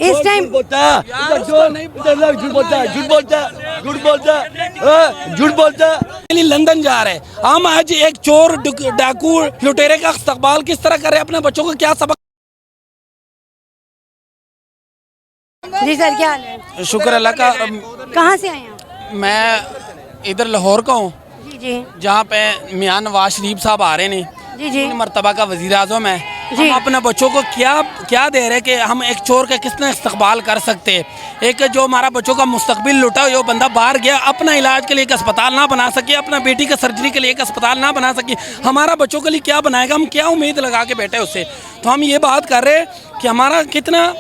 इस टाइम बोलता है, झूठ बोलता है, झूठ बोलता है, झूठ बोलता है, झूठ बोलता है। लंदन जा रहे हैं हम, आज एक चोर डाकू लुटेरे का इस्तकबाल किस तरह कर रहे हैं, अपने बच्चों को क्या सबक। जी सर, क्या हाल है? शुक्र अल्लाह का। कहाँ से आए हैं? मैं इधर लाहौर का हूँ, जी जी जहाँ पे मियाँ नवाज शरीफ साहब आ रहे हैं, जी जी मरतबा का वज़ीर आज़म है। जी। हम अपने बच्चों को क्या दे रहे कि हम एक चोर का किसने इस्तकबाल कर सकते। एक जो हमारा बच्चों का मुस्तकबिल लुटा, जो बंदा बाहर गया अपना इलाज के लिए एक अस्पताल ना बना सके, अपना बेटी का सर्जरी के लिए एक अस्पताल ना बना सके, हमारा बच्चों के लिए क्या बनाएगा? हम क्या उम्मीद लगा के बैठे उससे? तो हम ये बात कर रहे हैं कि हमारा कितना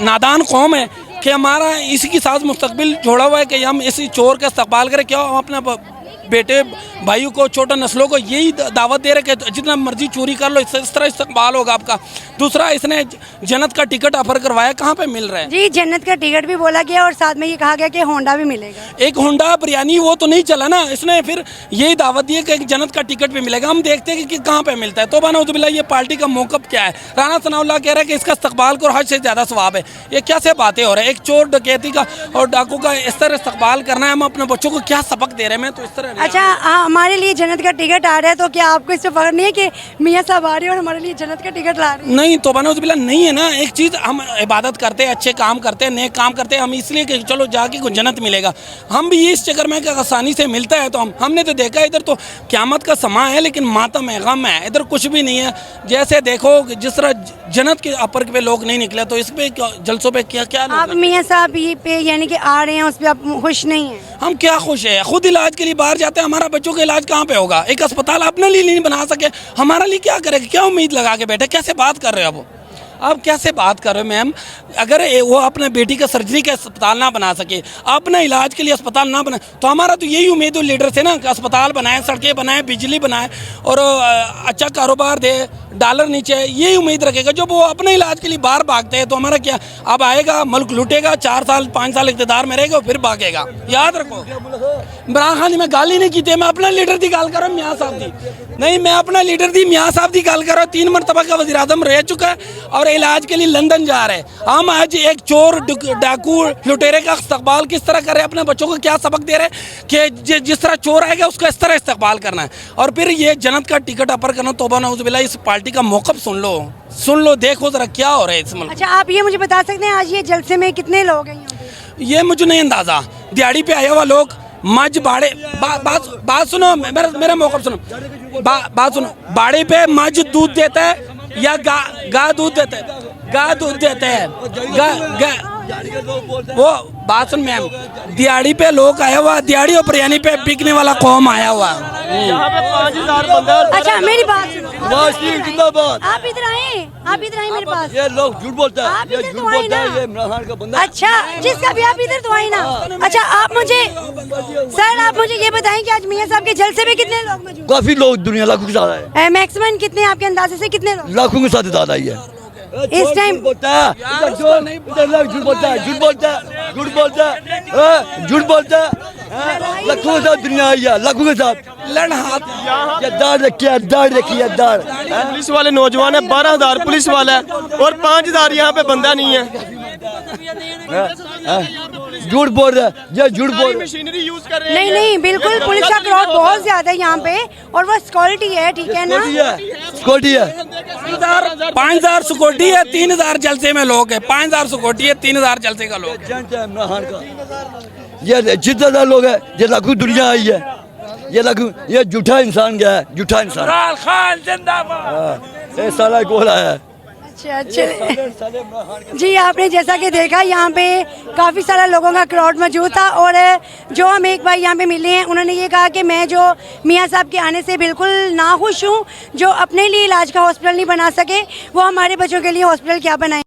नादान कौम है कि हमारा इसी के साथ मुस्तकबिल जोड़ा हुआ है कि हम इसी चोर का इस्तकबाल करें। क्या हम अपने बेटे भाइयों को, छोटे नस्लों को यही दावत दे रहे कि जितना मर्जी चोरी कर लो, इस तरह इस्तकबाल होगा आपका। दूसरा, इसने जन्नत का टिकट ऑफर करवाया, कहाँ पे मिल रहा है? जी, जन्नत का टिकट भी बोला गया और साथ में ये कहा गया कि होंडा भी मिलेगा। एक होंडा बिरयानी वो तो नहीं चला ना, इसने फिर यही दावत दी है कि एक जन्नत का टिकट भी मिलेगा। हम देखते हैं कि कहाँ पे मिलता है। तो बानउज़ुबिल्लाह, ये पार्टी का मौक़िफ़ क्या है? राना सनाउल्लाह कह रहा है कि इसका इस्तकबाल को हज से ज़्यादा सवाब है। ये कैसे बातें हो रही है? एक चोर डकैती का और डाकू का इस तरह इस्तकबाल करना है, हम अपने बच्चों को क्या सबक दे रहे हैं? मैं तो इस तरह। अच्छा, हमारे लिए जन्नत का टिकट आ रहा है, तो क्या आपको इससे फर्क नहीं है कि मियाँ साहब आ रहे हैं और हमारे लिए जन्नत का टिकट ला रहे हैं? नहीं, तो बानउज़ुबिल्लाह नहीं है ना। एक चीज़, हम इबादत करते हैं, अच्छे काम करते हैं, नेक काम करते हैं, हम इसलिए कि चलो जाके कुछ जन्नत मिलेगा। हम भी इस चक्कर में कि आसानी से मिलता है, तो हमने तो देखा इधर तो क़यामत का समा है, लेकिन मातम है, गम है, इधर कुछ भी नहीं है। जैसे देखो जिस तरह जन्नत के अपर पे लोग नहीं निकले, तो इस पे जलसों पे क्या आप मियाँ साहब ये पे यानी कि आ रहे हैं, उस पर आप खुश नहीं हैं? हम क्या खुश है? खुद इलाज के लिए बाहर जाते हैं, हमारा बच्चों का इलाज कहाँ पे होगा? एक अस्पताल अपने लिए नहीं बना सके, हमारा लिए क्या करेगा? क्या उम्मीद लगा के बैठे? कैसे बात कर रहे हो आप कैसे बात कर रहे हो मैम? अगर वो अपने बेटी का सर्जरी का अस्पताल ना बना सके, अपने इलाज के लिए अस्पताल ना बनाए, तो हमारा तो यही उम्मीद हो लीडर से ना कि अस्पताल बनाए, सड़कें बनाए, बिजली बनाए और अच्छा कारोबार दे, डॉलर नीचे, यही उम्मीद रखेगा। जब वो अपने इलाज के लिए बाहर भागते हैं, तो हमारा क्या? अब आएगा, मुल्क लूटेगा, 4 साल 5 साल इक़्तिदार में रहेगा, फिर भागेगा। याद रखो, इमरान खान मैं गाली नहीं की थी, मैं अपना लीडर की गाल कर रहा हूँ, मियाँ साहब दी नहीं, मैं अपना लीडर दी मियाँ साहब की गाल कर रहा हूँ। 3 मरतबा का वज़ीर आज़म रह चुका है और इलाज के लिए लंदन जा रहे हैं हम। आज एक चोर डाकू लुटेरे का इस्तकबाल किस तरह कर रहे हैं, अपने बच्चों को क्या सबक दे रहे हैं कि जिस तरह चोर आएगा उसका इस तरह इस्तकबाल करना है, और फिर ये जन्नत का टिकट अपर करना। तौबा नऊज़ुबिल्लाह, इस पार्टी का मौक़िफ़ सुन लो, देखो जरा क्या हो रहा है इस मुल्क। अच्छा, आप ये मुझे बता सकते हैं आज ये जलसे में कितने लोग हैं यहाँ पे? ये मुझे नहीं अंदाज़ा। दिहाड़ी पे आया हुआ लोग, मज बाड़े, बात सुनो, मेरा मौक़िफ़ सुनो, बात सुनो। बाड़े पे मज दूध देता है या गा दूध देता है? गा दूध देते हैं। वो बात सुन मैम, दिहाड़ी पे लोग आया हुआ, दिहाड़ी और बिरयानी पे बिकने वाला कौम आया हुआ। यहाँ पे 5000 बंदा। अच्छा, मेरी बात सुनो, जिंदाबाद। आप इधर आए मेरे पास। ये लोग झूठ बोलता है, आप ये इधर झूठ तो आए बोलता है, ना। ये इमरान खान का बंदा। अच्छा, जिसका भी आप इधर तो आए ना। अच्छा, आप मुझे सर, आप मुझे ये बताएं कि आज मियाँ साहब के जलसे में कितने लोग मौजूद? काफी लोग, दुनिया लाखों के साथ है। मैक्सिमम कितने आपके अंदाजे से कितने लोग? लाखों के साथ दादा ही है। इस टाइम बोलता है, झूठ बोलता है, झूठ बोलता है, झूठ बोलता है, झूठ बोलता है। लाखों के साथ दुनिया आई है, लाखों के साथ लड़ हाथ। ये दाढ़ रखिए, दाढ़ रखिए, दाढ़। पुलिस वाले नौजवान है, 12,000 पुलिस वाला है और 5,000 यहाँ पे बंदा नहीं है। झूठ बोल रहा है, ये झूठ बोल रहा है। मशीनरी यूज कर रहे हैं। नहीं, बिल्कुल पुलिस का क्राउड बहुत ज्यादा है यहाँ पे, और वो सिक्योरिटी है, ठीक है ना? सिक्योरिटी है, 5,000 सिक्योरिटी है, 3,000 जलसे में लोग है। 5,000 सिक्योरिटी है, 3,000 जलसे का लोग। ये जितना लोग है, ये लाखों दुनिया आई है, ये लाखों, ये झूठा इंसान गया है, झूठा इंसान। इमरान खान जिंदाबाद। ये साला गोला है। अच्छा, जी, आपने जैसा कि देखा यहाँ पे काफ़ी सारा लोगों का क्राउड मौजूद था, और जो हम एक भाई यहाँ पे मिले हैं, उन्होंने ये कहा कि मैं जो मियाँ साहब के आने से बिल्कुल नाखुश हूँ, जो अपने लिए इलाज का हॉस्पिटल नहीं बना सके, वो हमारे बच्चों के लिए हॉस्पिटल क्या बनाए।